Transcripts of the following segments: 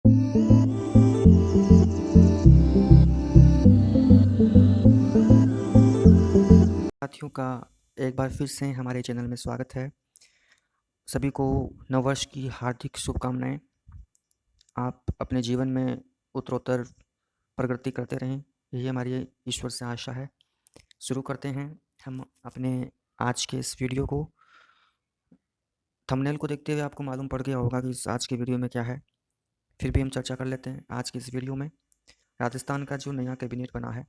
साथियों का एक बार फिर से हमारे चैनल में स्वागत है। सभी को नववर्ष की हार्दिक शुभकामनाएं। आप अपने जीवन में उत्तरोत्तर प्रगति करते रहें, यही हमारी ईश्वर से आशा है। शुरू करते हैं हम अपने आज के इस वीडियो को। थंबनेल को देखते हुए आपको मालूम पड़ गया होगा कि इस आज के वीडियो में क्या है, फिर भी हम चर्चा कर लेते हैं। आज के इस वीडियो में राजस्थान का जो नया कैबिनेट बना है,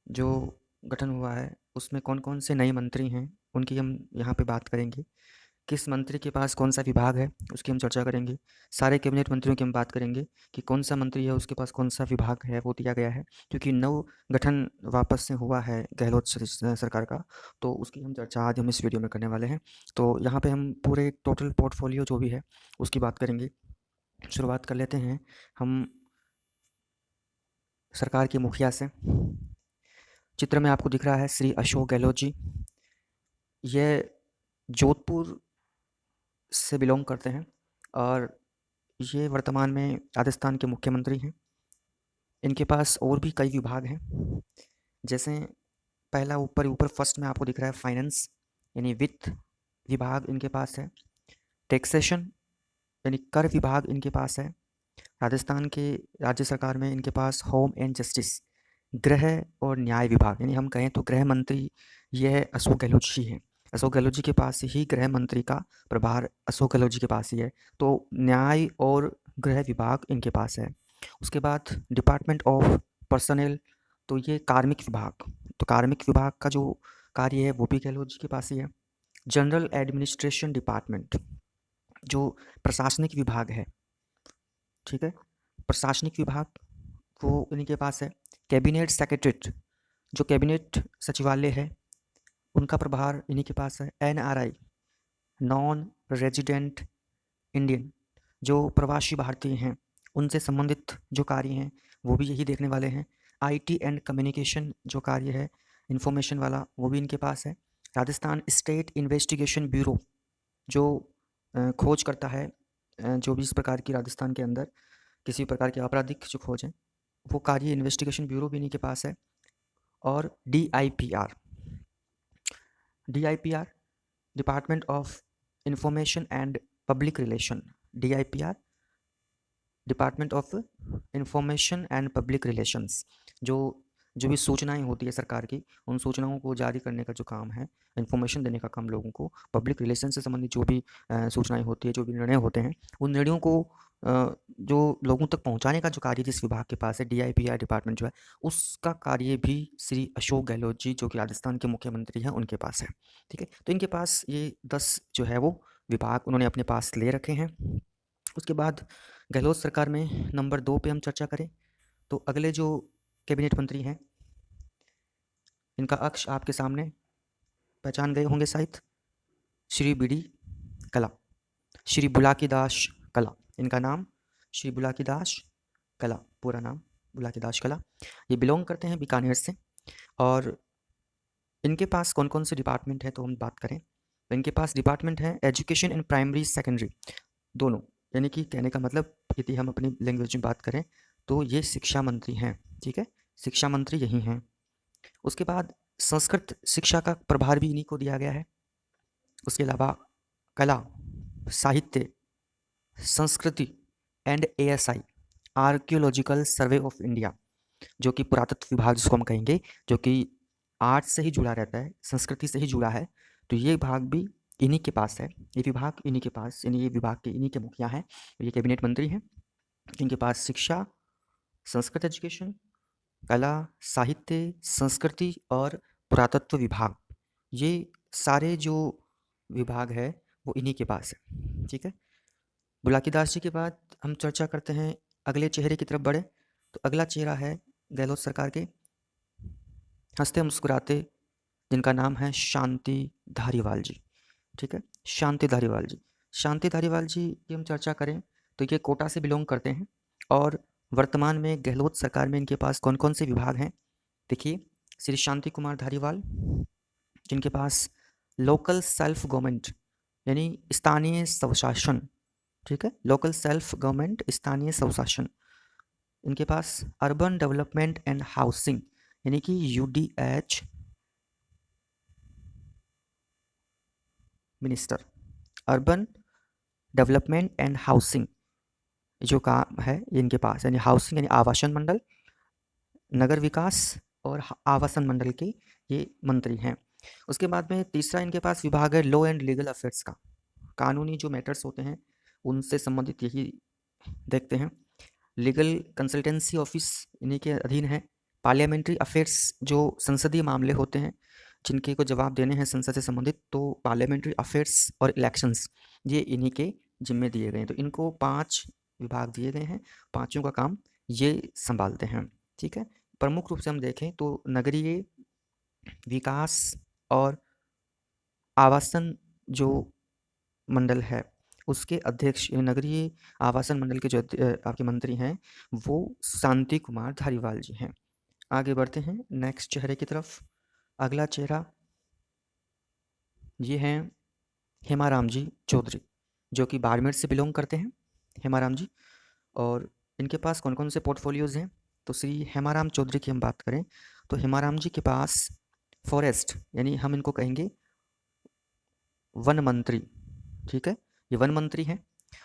जो गठन हुआ है, उसमें कौन कौन से नए मंत्री हैं उनकी हम यहाँ पे बात करेंगे। किस मंत्री के पास कौन सा विभाग है उसकी हम चर्चा करेंगे। सारे कैबिनेट मंत्रियों की हम बात करेंगे कि कौन सा मंत्री है उसके पास कौन सा विभाग है वो दिया गया है, क्योंकि नव गठन वापस से हुआ है गहलोत सरकार का, तो उसकी हम चर्चा आज हम इस वीडियो में करने वाले हैं। तो यहाँ पे हम पूरे टोटल पोर्टफोलियो जो भी है उसकी बात करेंगे। शुरुआत कर लेते हैं हम सरकार के मुखिया से। चित्र में आपको दिख रहा है श्री अशोक गहलोत जी। ये जोधपुर से बिलोंग करते हैं और ये वर्तमान में राजस्थान के मुख्यमंत्री हैं। इनके पास और भी कई विभाग हैं, जैसे पहला ऊपर ऊपर फर्स्ट में आपको दिख रहा है फाइनेंस, यानी वित्त विभाग इनके पास है। टैक्सेशन यानी कर विभाग इनके पास है। राजस्थान के राज्य सरकार में इनके पास होम एंड जस्टिस, गृह और न्याय विभाग, यानी हम कहें तो गृह मंत्री यह अशोक गहलोत जी हैं। अशोक गहलोत जी के पास ही गृह मंत्री का प्रभार अशोक गहलोत जी के पास ही है, तो न्याय और गृह विभाग इनके पास है। उसके बाद डिपार्टमेंट ऑफ पर्सनल, तो ये कार्मिक विभाग, तो कार्मिक विभाग का जो कार्य है वो भी गहलोत जी के पास ही है। जनरल एडमिनिस्ट्रेशन डिपार्टमेंट, जो प्रशासनिक विभाग है, ठीक है, प्रशासनिक विभाग वो इन्हीं के पास है। कैबिनेट सेक्रेटरीट, जो कैबिनेट सचिवालय है उनका प्रभार इन्हीं के पास है। एनआरआई, नॉन रेजिडेंट इंडियन, जो प्रवासी भारतीय हैं उनसे संबंधित जो कार्य हैं वो भी यही देखने वाले हैं। आईटी एंड कम्युनिकेशन जो कार्य है इंफॉर्मेशन वाला, वो भी इनके पास है। राजस्थान स्टेट इन्वेस्टिगेशन ब्यूरो, जो खोज करता है, जो भी इस प्रकार की राजस्थान के अंदर किसी प्रकार की आपराधिक जो खोज है वो कार्य इन्वेस्टिगेशन ब्यूरो भी इन्हीं के पास है। और DIPR, DIPR department of information and public relation, DIPR department of information and public relations, जो जो भी सूचनाएं होती है सरकार की, उन सूचनाओं को जारी करने का जो काम है, इन्फॉर्मेशन देने का काम लोगों को, पब्लिक रिलेशन से संबंधित जो भी सूचनाएं होती है, जो भी निर्णय होते हैं, उन निर्णयों को जो लोगों तक पहुंचाने का जो कार्य जिस विभाग के पास है, डीआईपीआर डिपार्टमेंट जो है, उसका कार्य भी श्री अशोक गहलोत जी जो कि राजस्थान के मुख्यमंत्री हैं उनके पास है। ठीक है, तो इनके पास ये 10 जो है वो विभाग उन्होंने अपने पास ले रखे हैं। उसके बाद गहलोत सरकार में नंबर 2 पे हम चर्चा करें तो अगले जो कैबिनेट मंत्री हैं, इनका अक्ष आपके सामने पहचान गए होंगे शायद, श्री बी डी कला, श्री बुलाकीदास कला, इनका नाम श्री बुलाकीदास कला, पूरा नाम बुलाकीदास कला। ये बिलोंग करते हैं बीकानेर से। और इनके पास कौन कौन से डिपार्टमेंट है तो हम बात करें तो इनके पास डिपार्टमेंट है एजुकेशन एंड प्राइमरी सेकेंडरी दोनों, यानी कि कहने का मतलब यदि हम अपनी लैंग्वेज में बात करें तो ये शिक्षा मंत्री हैं। ठीक है, शिक्षा मंत्री यही हैं। उसके बाद संस्कृत शिक्षा का प्रभार भी इन्हीं को दिया गया है। उसके अलावा कला, साहित्य, संस्कृति and ASI, archaeological survey of India, जो कि पुरातत्व विभाग जिसको हम कहेंगे, जो कि आर्ट से ही जुड़ा रहता है, संस्कृति से ही जुड़ा है, तो ये विभाग भी इन्हीं के पास है। ये विभाग इन्हीं के पास, यानी ये विभाग के इन्हीं के मुखिया हैं, ये कैबिनेट मंत्री हैं, जिनके पास शिक्षा, संस्कृत एजुकेशन, कला, साहित्य, संस्कृति और पुरातत्व विभाग, ये सारे जो विभाग है वो इन्हीं के पास है। ठीक है, बुलाकीदास जी के बाद हम चर्चा करते हैं अगले चेहरे की तरफ बढ़े तो अगला चेहरा है गहलोत सरकार के हंसते मुस्कुराते, जिनका नाम है शांति धारीवाल जी। ठीक है, शांति धारीवाल जी, शांति धारीवाल जी की हम चर्चा करें तो ये कोटा से बिलोंग करते हैं और वर्तमान में गहलोत सरकार में इनके पास कौन कौन से विभाग हैं देखिए। श्री शांति कुमार धारीवाल, जिनके पास लोकल सेल्फ गवर्नमेंट यानी स्थानीय स्वशासन ठीक है। लोकल सेल्फ गवर्नमेंट, स्थानीय स्वशासन। इनके पास अर्बन डेवलपमेंट एंड हाउसिंग यानी कि UDH minister. Urban development and housing जो काम है इनके पास, यानी हाउसिंग यानी आवासन मंडल, नगर विकास और आवासन मंडल के ये मंत्री हैं। उसके बाद में तीसरा इनके पास विभाग है लॉ एंड लीगल अफेयर्स का। कानूनी जो मैटर्स होते हैं उनसे संबंधित यही देखते हैं। लीगल कंसल्टेंसी ऑफिस इन्हीं के अधीन है। पार्लियामेंट्री अफेयर्स जो संसदीय मामले होते हैं जिनके को जवाब देने हैं संसद से संबंधित, तो पार्लियामेंट्री अफेयर्स और इलेक्शंस ये इन्हीं के जिम्मे दिए गए हैं। तो इनको 5 विभाग दिए गए हैं, पाँचों का काम ये संभालते हैं। ठीक है। प्रमुख रूप से हम देखें तो नगरीय विकास और आवासन जो मंडल है उसके अध्यक्ष नगरीय आवासन मंडल के जो आपके मंत्री हैं वो शांति कुमार धारीवाल जी हैं। आगे बढ़ते हैं नेक्स्ट चेहरे की तरफ। अगला चेहरा ये हैं हेमाराम जी चौधरी, जो कि बाड़मेर से बिलोंग करते हैं हेमाराम जी। और इनके पास कौन कौन से पोर्टफोलियोज़ हैं, तो श्री हेमाराम चौधरी की हम बात करें तो हेमाराम जी के पास फॉरेस्ट यानी हम इनको कहेंगे वन मंत्री। ठीक है, ये वन मंत्री हैं।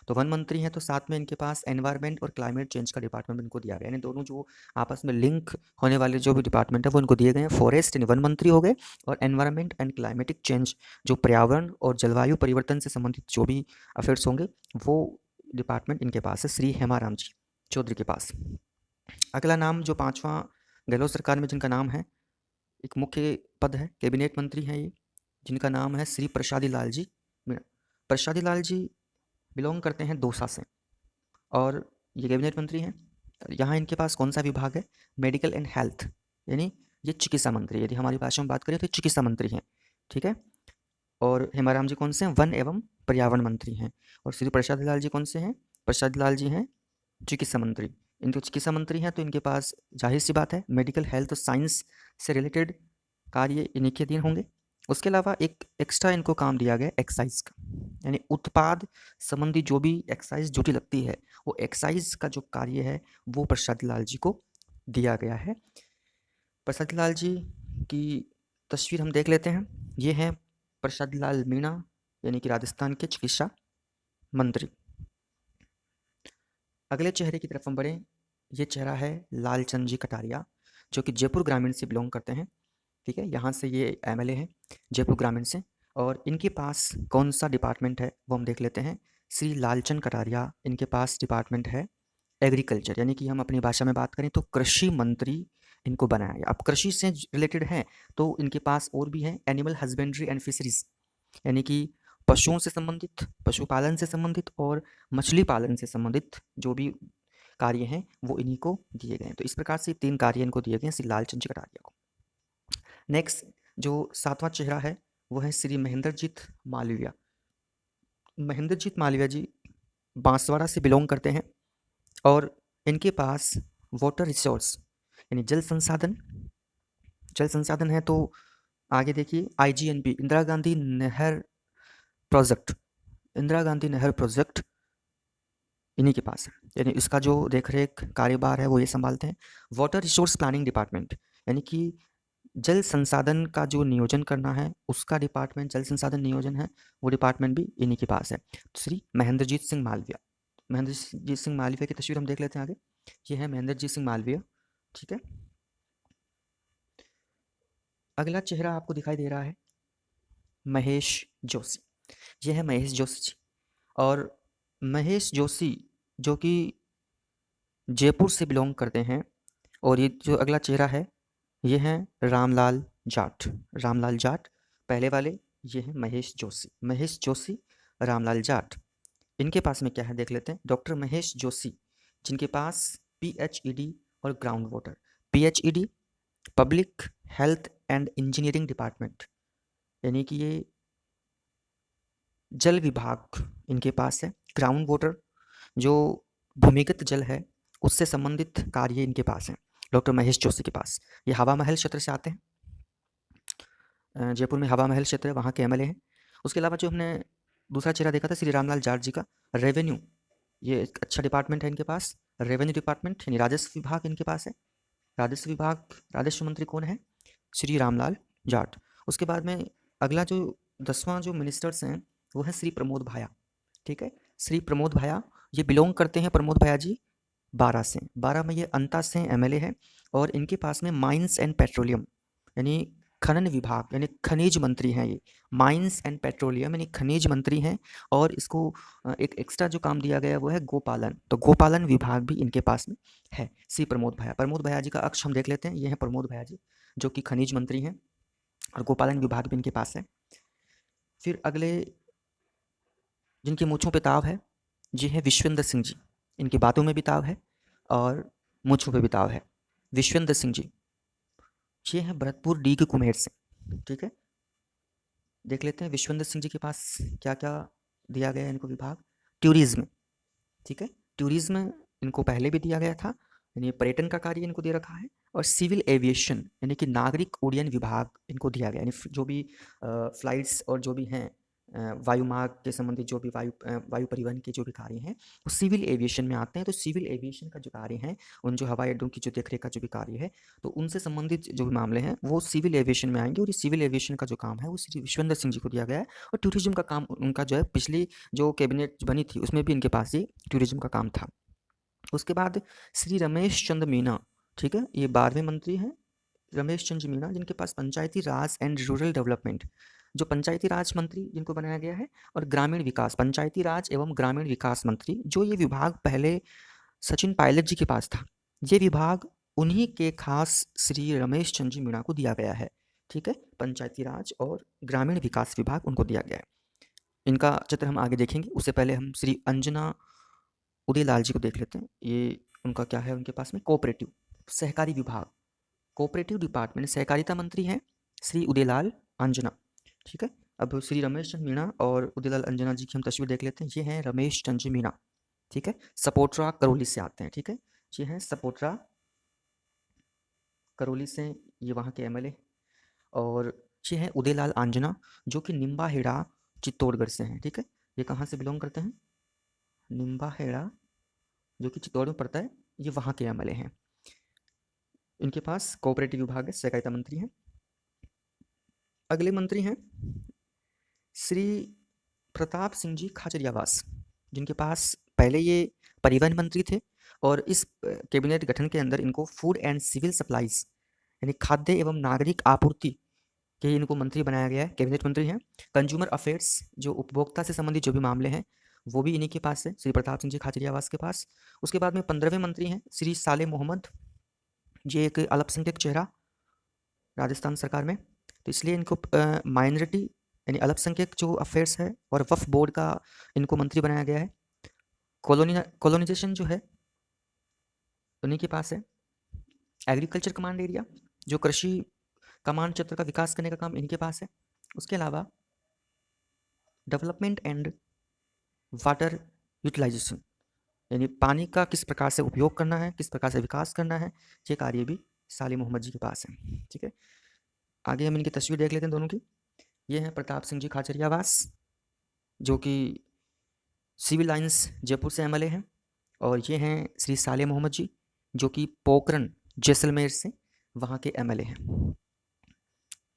तो वन मंत्री हैं तो साथ में इनके पास एनवायरनमेंट और क्लाइमेट चेंज का डिपार्टमेंट इनको दिया गया, यानी दोनों जो आपस में लिंक होने वाले जो भी डिपार्टमेंट है वो इनको दिए गए हैं। फॉरेस्ट यानी वन मंत्री हो गए, और एनवायरनमेंट एंड क्लाइमेटिक चेंज जो पर्यावरण और जलवायु परिवर्तन से संबंधित जो भी अफेयर्स होंगे वो डिपार्टमेंट इनके पास है श्री हेमाराम जी चौधरी के पास। अगला नाम जो पाँचवा गहलोत सरकार में जिनका नाम है, एक मुख्य पद है, कैबिनेट मंत्री हैं ये, जिनका नाम है श्री प्रसादी लाल जी मीणा। प्रसादी लाल जी बिलोंग करते हैं दौसा से और ये कैबिनेट मंत्री हैं। यहाँ इनके पास कौन सा विभाग है, मेडिकल एंड हेल्थ, यानी ये चिकित्सा मंत्री, यदि हमारी भाषा में बात करें तो ये चिकित्सा मंत्री हैं। ठीक है। और हेमाराम जी कौन से हैं, वन एवं पर्यावरण मंत्री हैं। और श्री प्रसाद लाल जी कौन से हैं, प्रसाद लाल जी हैं चिकित्सा मंत्री। इनके चिकित्सा मंत्री हैं तो इनके पास जाहिर सी बात है मेडिकल हेल्थ और साइंस से रिलेटेड कार्य इन्हीं के अधीन होंगे। उसके अलावा एक एक्स्ट्रा इनको काम दिया गया एक्साइज का, यानी उत्पाद संबंधी जो भी एक्साइज ड्यूटी लगती है वो एक्साइज का जो कार्य है वो प्रसाद लाल जी को दिया गया है। प्रसाद लाल जी की तस्वीर हम देख लेते हैं। ये हैं प्रसाद लाल मीणा, यानी कि राजस्थान के चिकित्सा मंत्री। अगले चेहरे की तरफ हम बढ़ें। ये चेहरा है लालचंद जी कटारिया, जो कि जयपुर ग्रामीण से बिलोंग करते हैं। ठीक है, यहाँ से ये MLA हैं जयपुर ग्रामीण से। और इनके पास कौन सा डिपार्टमेंट है वो हम देख लेते हैं। श्री लालचंद कटारिया, इनके पास डिपार्टमेंट है एग्रीकल्चर, यानी कि हम अपनी भाषा में बात करें तो कृषि मंत्री इनको बनाया गया। अब कृषि से रिलेटेड है तो इनके पास और भी है एनिमल हस्बेंड्री एंड फिशरीज, यानी कि पशुओं से संबंधित, पशुपालन से संबंधित और मछली पालन से संबंधित जो भी कार्य हैं वो इन्हीं को दिए गए हैं। तो इस प्रकार से 3 कार्य इनको दिए गए हैं श्री लालचंद जी कटारिया को। नेक्स्ट जो 7वां चेहरा है वो है श्री महेंद्रजीत मालवीय। महेंद्रजीत मालवीय जी बांसवाड़ा से बिलोंग करते हैं और इनके पास वाटर रिसोर्स यानी जल संसाधन है। तो आगे देखिए IGNP इंदिरा गांधी नहर प्रोजेक्ट, इंदिरा गांधी नहर प्रोजेक्ट इन्हीं के पास है, यानी इसका जो देखरेख कार्यभार है वो ये संभालते हैं। वाटर रिसोर्स प्लानिंग डिपार्टमेंट, यानी कि जल संसाधन का जो नियोजन करना है उसका डिपार्टमेंट, जल संसाधन नियोजन है वो डिपार्टमेंट भी इन्हीं के पास है। श्री महेंद्रजीत सिंह मालवीय, महेंद्रजीत सिंह मालवीय की तस्वीर हम देख लेते हैं आगे। ये है महेंद्रजीत सिंह मालवीय। ठीक है। अगला चेहरा आपको दिखाई दे रहा है महेश जोशी। ये है महेश जोशी जी। और महेश जोशी जो कि जयपुर से बिलोंग करते हैं। और ये जो अगला चेहरा है ये हैं रामलाल जाट। रामलाल जाट पहले वाले, ये हैं महेश जोशी रामलाल जाट। इनके पास में क्या है देख लेते हैं। डॉक्टर महेश जोशी जिनके पास PhED और ground water, PhED public health and engineering department, यानी कि ये जल विभाग इनके पास है। ग्राउंड वाटर जो भूमिगत जल है उससे संबंधित कार्य इनके पास हैं डॉक्टर महेश जोशी के पास। ये हवा महल क्षेत्र से आते हैं, जयपुर में हवा महल क्षेत्र है, वहाँ के MLA हैं। उसके अलावा जो हमने दूसरा चेहरा देखा था श्री रामलाल जाट जी का, रेवेन्यू ये एक अच्छा डिपार्टमेंट है इनके पास। रेवेन्यू डिपार्टमेंट यानी राजस्व विभाग इनके पास है। राजस्व विभाग, राजस्व मंत्री कौन है? श्री रामलाल जाट। उसके बाद में अगला जो 10वां जो मिनिस्टर्स हैं वो है श्री प्रमोद भाया। ठीक है, श्री प्रमोद भाया ये बिलोंग करते हैं, प्रमोद भाया जी, बारह से। बारह में ये अंता से एमएलए है और इनके पास में माइंस एंड पेट्रोलियम यानी खनन विभाग यानी खनिज मंत्री हैं ये। माइंस एंड पेट्रोलियम यानी खनिज मंत्री हैं। और इसको एक एक्स्ट्रा जो काम दिया गया है वो है गोपालन, तो गोपालन विभाग भी इनके पास में है। सी प्रमोद भाया, प्रमोद भाया जी का अक्ष हम देख लेते हैं, ये है प्रमोद भाया जी जो कि खनिज मंत्री हैं और गोपालन विभाग भी इनके पास है। फिर अगले जिनकी मूँछों पे ताव है ये है विश्वेंद्र सिंह जी। इनकी बातों में भी ताव है और मूँछों पे भी ताव है। विश्वेंद्र सिंह जी ये हैं भरतपुर डी के कुम्हेर से। ठीक है, देख लेते हैं विश्वेंद्र सिंह जी के पास क्या क्या दिया गया है इनको विभाग। टूरिज्म, ठीक है, टूरिज्म इनको पहले भी दिया गया था यानी पर्यटन का कार्य इनको दे रखा है। और सिविल एविएशन यानी कि नागरिक उड्डयन विभाग इनको दिया गया, यानी जो भी फ्लाइट्स और जो भी हैं वायु मार्ग के संबंधित जो भी वायु परिवहन के जो भी कार्य हैं वो सिविल एविएशन में आते हैं। तो सिविल एविएशन का जो कार्य है, उन जो हवाई अड्डों की जो देखरेख का जो भी कार्य है, तो उनसे संबंधित जो भी मामले हैं वो सिविल एविएशन में आएंगे। और ये सिविल एविएशन का जो काम है वो श्री विश्वेंद्र सिंह जी को दिया गया है। और टूरिज्म का काम उनका जो है पिछली जो कैबिनेट बनी थी उसमें भी इनके पास ये टूरिज्म का काम था। उसके बाद श्री रमेश चंद्र मीना, ठीक है, ये 12वें मंत्री हैं रमेश चंद्र मीना, जिनके पास पंचायती राज एंड रूरल डेवलपमेंट, जो पंचायती राज मंत्री जिनको बनाया गया है, और ग्रामीण विकास, पंचायती राज एवं ग्रामीण विकास मंत्री, जो ये विभाग पहले सचिन पायलट जी के पास था। ये विभाग उन्हीं के खास श्री रमेश चंद्र जी मीणा को दिया गया है। ठीक है, पंचायती राज और ग्रामीण विकास विभाग उनको दिया गया है। इनका चित्र हम आगे देखेंगे, उससे पहले हम श्री अंजना उदयलाल जी को देख लेते हैं। ये उनका क्या है, उनके पास में कोऑपरेटिव सहकारी विभाग, कोऑपरेटिव डिपार्टमेंट, सहकारिता मंत्री हैं श्री उदयलाल अंजना। ठीक है, अब श्री रमेश चंद्र मीणा और उदयलाल अंजना जी की हम तस्वीर देख लेते हैं। ये हैं रमेश चंद्र मीणा, ठीक है, सपोट्रा करौली से आते हैं। ठीक है, ये हैं सपोट्रा करौली से, ये वहाँ के एमएलए। और ये हैं उदयलाल अंजना जो कि निम्बाहेड़ा चित्तौड़गढ़ से हैं। ठीक है, ये कहाँ से बिलोंग करते हैं? निम्बाहेड़ा जो कि चित्तौड़ में पड़ता है, ये वहाँ के एमएलए हैं। इनके पास कोऑपरेटिव विभाग है, सहकारिता मंत्री हैं। अगले मंत्री हैं श्री प्रताप सिंह जी खाचरियावास, जिनके पास पहले ये परिवहन मंत्री थे और इस कैबिनेट गठन के अंदर इनको फूड एंड सिविल सप्लाईज यानी खाद्य एवं नागरिक आपूर्ति के इनको मंत्री बनाया गया है, कैबिनेट मंत्री हैं। कंज्यूमर अफेयर्स, जो उपभोक्ता से संबंधित जो भी मामले हैं वो भी इन्हीं के पास है, श्री प्रताप सिंह जी खाचरियावास के पास। उसके बाद में 15वें मंत्री हैं श्री साले मोहम्मद, ये एक अल्पसंख्यक चेहरा राजस्थान सरकार में, तो इसलिए इनको माइनॉरिटी यानी अल्पसंख्यक जो अफेयर्स है और वक्फ बोर्ड का इनको मंत्री बनाया गया है। कॉलोनाइजेशन जो है उन्हीं के पास है। एग्रीकल्चर कमांड एरिया, जो कृषि कमांड क्षेत्र का विकास करने का काम इनके पास है। उसके अलावा डेवलपमेंट एंड वाटर यूटिलाइजेशन यानी पानी का किस प्रकार से उपयोग करना है, किस प्रकार से विकास करना है, ये कार्य भी साले मोहम्मद जी के पास है। ठीक है, आगे हम इनकी तस्वीर देख लेते हैं दोनों की। ये हैं प्रताप सिंह जी खाचरियावास जो कि सिविल लाइंस जयपुर से एमएलए हैं। और ये हैं श्री साले मोहम्मद जी जो कि पोखरण जैसलमेर से वहाँ के एमएलए हैं।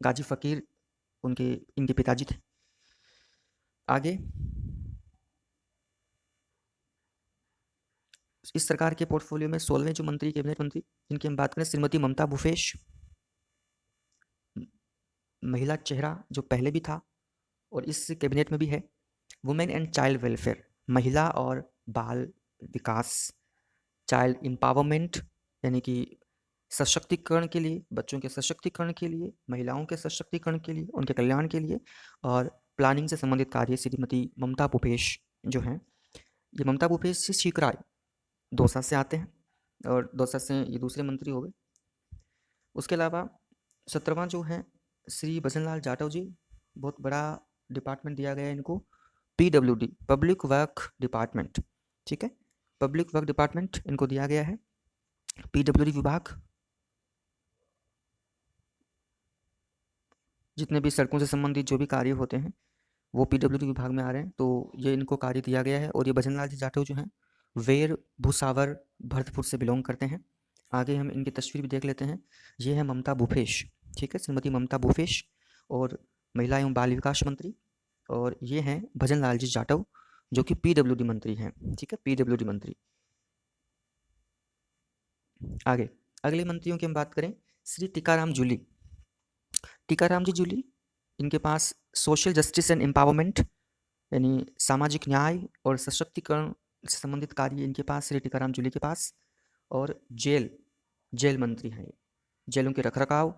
गाजी फ़कीर उनके इनके पिताजी थे। आगे इस सरकार के पोर्टफोलियो में 16वें जो मंत्री, कैबिनेट मंत्री, जिनकी हम बात करें, श्रीमती ममता भूपेश, महिला चेहरा जो पहले भी था और इस कैबिनेट में भी है। वुमेन एंड चाइल्ड वेलफेयर, महिला और बाल विकास, चाइल्ड एम्पावरमेंट यानी कि सशक्तिकरण के लिए, बच्चों के सशक्तिकरण के लिए, महिलाओं के सशक्तिकरण के लिए, उनके कल्याण के लिए। और प्लानिंग से संबंधित कार्य श्रीमती ममता भूपेश जो हैं, ये ममता भूपेश से शिवराय दौसा से आते हैं और दौसा से ये दूसरे मंत्री हो गए। उसके अलावा 17वां जो है श्री भजनलाल जाटव जी, बहुत बड़ा डिपार्टमेंट दिया गया है इनको, PWD, पब्लिक वर्क डिपार्टमेंट। ठीक है, पब्लिक वर्क डिपार्टमेंट इनको दिया गया है। PWD विभाग जितने भी सड़कों से संबंधित जो भी कार्य होते हैं वो PWD विभाग में आ रहे हैं, तो ये इनको कार्य दिया गया है। और ये भजनलाल जी जाटव जो हैं वेर भूसावर भरतपुर से बिलोंग करते हैं। आगे हम इनकी तस्वीर भी देख लेते हैं। ये है ममता भूपेश, ठीक है, श्रीमती ममता भूपेश, और महिला एवं बाल विकास मंत्री। और ये हैं भजन लाल जी जाटव, जो कि पीडब्ल्यूडी मंत्री हैं, ठीक है, पीडब्ल्यूडी मंत्री। आगे अगले मंत्रियों की हम बात करें, श्री टीकाराम जूली। टीकाराम जी जूली, इनके पास सोशल जस्टिस एंड एम्पावरमेंट यानी सामाजिक न्याय और सशक्तिकरण से संबंधित कार्य इनके पास, श्री टीकाराम जूली के पास। और जेल मंत्री हैं ये। जेलों के रखरखाव,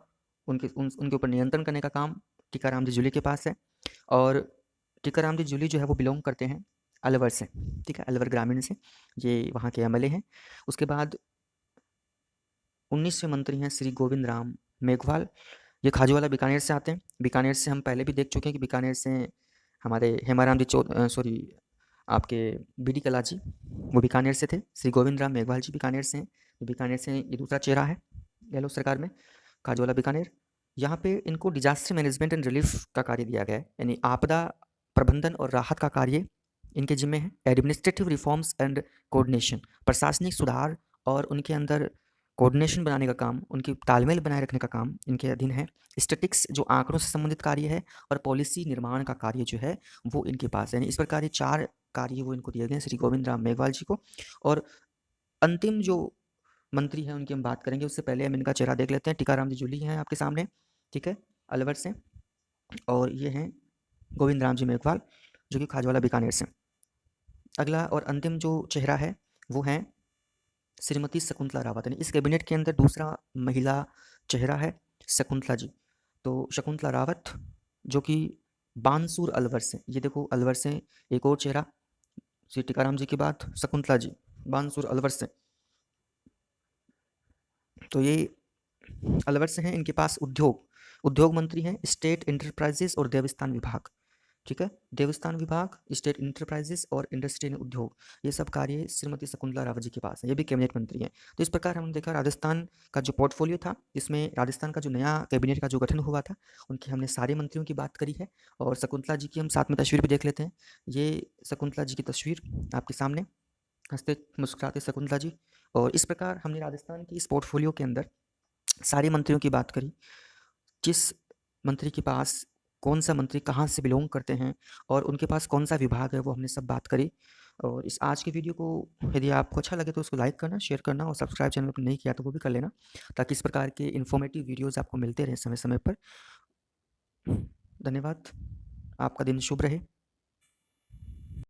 उनके ऊपर नियंत्रण करने का काम टीकाराम जी जूली के पास है। और टीकाराम जी जूली जो है वो बिलोंग करते हैं अलवर से, ठीक है, अलवर ग्रामीण से, ये वहाँ के एमएलए हैं। उसके बाद 19वें मंत्री हैं श्री गोविंद राम मेघवाल। ये खाजूवाला बीकानेर से आते हैं। बीकानेर से हम पहले भी देख चुके हैं कि बीकानेर से हमारे हेमाराम जी सॉरी आपके बीडी कला जी, वो बीकानेर से थे। श्री गोविंद राम मेघवाल जी बीकानेर से हैं। बीकानेर से ये दूसरा चेहरा है गहलोत सरकार में, खाजूवाला बीकानेर। यहाँ पे इनको डिजास्टर मैनेजमेंट एंड रिलीफ का कार्य दिया गया है, यानी आपदा प्रबंधन और राहत का कार्य इनके जिम्मे है। एडमिनिस्ट्रेटिव रिफॉर्म्स एंड कोऑर्डिनेशन, प्रशासनिक सुधार और उनके अंदर कोऑर्डिनेशन बनाने का काम, उनकी तालमेल बनाए रखने का काम इनके अधीन है। स्टैटिक्स जो आंकड़ों से संबंधित कार्य है, और पॉलिसी निर्माण का कार्य जो है वो इनके पास है। यानी इस प्रकार ये 4 कार्य वो इनको दिए गए हैं श्री गोविंद राम मेघवाल जी को। और अंतिम जो मंत्री हैं उनकी हम बात करेंगे, उससे पहले हम इनका चेहरा देख लेते हैं। टीकाराम जी जूली हैं आपके सामने, ठीक है, अलवर से। और ये हैं गोविंद राम जी मेघवाल, जो कि खाजवाला बीकानेर से। अगला और अंतिम जो चेहरा है वो हैं श्रीमती शकुंतला रावत, यानी इस कैबिनेट के अंदर दूसरा महिला चेहरा है शकुंतला जी। तो शकुंतला रावत, जो कि बानसूर अलवर से, ये देखो अलवर से एक और चेहरा, श्री टीकाराम जी के बाद शकुंतला जी बानसूर अलवर से। तो ये अलवर से हैं। इनके पास उद्योग मंत्री हैं, स्टेट इंटरप्राइजेस और देवस्थान विभाग, ठीक है, देवस्थान विभाग, स्टेट इंटरप्राइजेस और इंडस्ट्री एंड उद्योग, ये सब कार्य श्रीमती शकुंतला रावत जी के पास है। ये भी कैबिनेट मंत्री हैं। तो इस प्रकार हमने देखा राजस्थान का जो पोर्टफोलियो था, इसमें राजस्थान का जो नया कैबिनेट का जो गठन हुआ था, उनकी हमने सारे मंत्रियों की बात करी है। और शकुंतला जी की हम साथ में तस्वीर भी देख लेते हैं। ये शकुंतला जी की तस्वीर आपके सामने, हंसते मुस्कुराते शकुंतला जी। और इस प्रकार हमने राजस्थान की इस पोर्टफोलियो के अंदर सारे मंत्रियों की बात करी, किस मंत्री के पास कौन सा मंत्री कहाँ से बिलोंग करते हैं और उनके पास कौन सा विभाग है, वो हमने सब बात करी। और इस आज की वीडियो को यदि आपको अच्छा लगे तो उसको लाइक करना, शेयर करना, और सब्सक्राइब चैनल पर नहीं किया तो वो भी कर लेना, ताकि इस प्रकार के इन्फॉर्मेटिव वीडियोज़ आपको मिलते रहे समय समय पर। धन्यवाद। आपका दिन शुभ रहे।